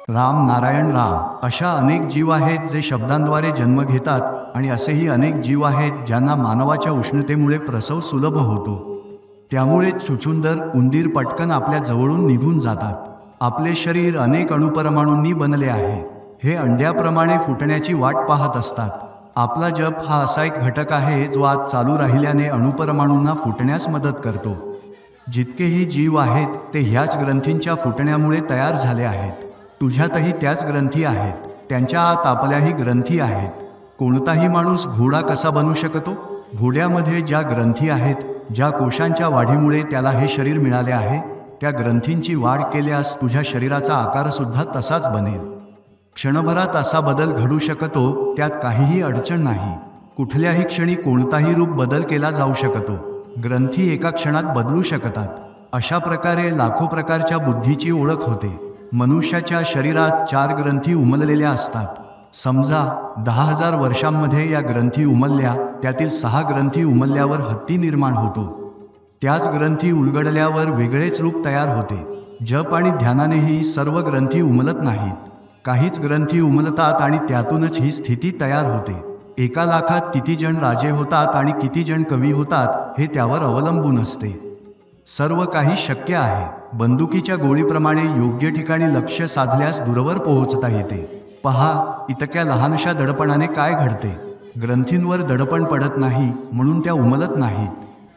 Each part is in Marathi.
राम नारायण राम अशा अनेक जीव आहेत जे शब्दांद्वारे जन्म घेतात आणि असेही अनेक जीव आहेत ज्यांना मानवाच्या उष्णतेमुळे प्रसव सुलभ होतो। त्यामुळे चुचुंदर उंदीर पटकन आपल्या जवळून निघून जातात। आपले शरीर अनेक अणुपरमाणूंनी बनले आहे। हे अंड्याप्रमाणे फुटण्याची वाट पाहत असतात। आपला जप हा असा एक घटक आहे जो आत चालू राहिल्याने अणुपरमाणूंना फुटण्यास मदत करतो। जितकेही जीव आहेत ते ह्याच ग्रंथींच्या फुटण्यामुळे तयार झाले आहेत। तुझ्यातही त्याच ग्रंथी आहेत, त्यांच्या आत आपल्याही ग्रंथी आहेत। कोणताही माणूस घोडा कसा बनू शकतो? घोड्यामध्ये ज्या ग्रंथी आहेत, ज्या कोशांच्या वाढीमुळे त्याला हे शरीर मिळाले आहे, त्या ग्रंथींची वाढ केल्यास तुझ्या शरीराचा आकारसुद्धा तसाच बनेल। क्षणभरात असा बदल घडू शकतो, त्यात काहीही अडचण नाही। कुठल्याही क्षणी कोणताही रूप बदल केला जाऊ शकतो। ग्रंथी एका क्षणात बदलू शकतात। अशा प्रकारे लाखो प्रकारच्या बुद्धीची ओळख होते। मनुष्याच्या शरीरात 4 ग्रंथी उमललेल्या असतात। समजा 10,000 वर्षांमध्ये या ग्रंथी उमलल्या, त्यातील 6 ग्रंथी उमलल्यावर हत्ती निर्माण होतो। त्याच ग्रंथी उलगडल्यावर वेगळेच रूप तयार होते। जप आणि ध्यानानेही सर्व ग्रंथी उमलत नाहीत। काहीच ग्रंथी उमलतात आणि त्यातूनच ही स्थिती तयार होते। एका लाखात किती जण राजे होतात आणि किती जण कवी होतात हे त्यावर अवलंबून असते। सर्व काही शक्य आहे। बंदुकीच्या गोळीप्रमाणे योग्य ठिकाणी लक्ष साधल्यास दूरवर पोहोचता येते। पहा, इतक्या लहानशा दडपणाने काय घडते? ग्रंथींवर दडपण पडत नाही म्हणून त्या उमलत नाहीत।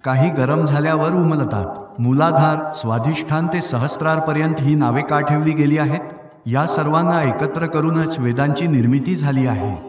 काही गरम झाल्यावर उमलतात। मूलाधार, स्वाधिष्ठान ते सहस्त्रारपर्यंत ही नावे का ठेवली गेली आहेत? या सर्वांना एकत्र करूनच वेदांची निर्मिती झाली आहे।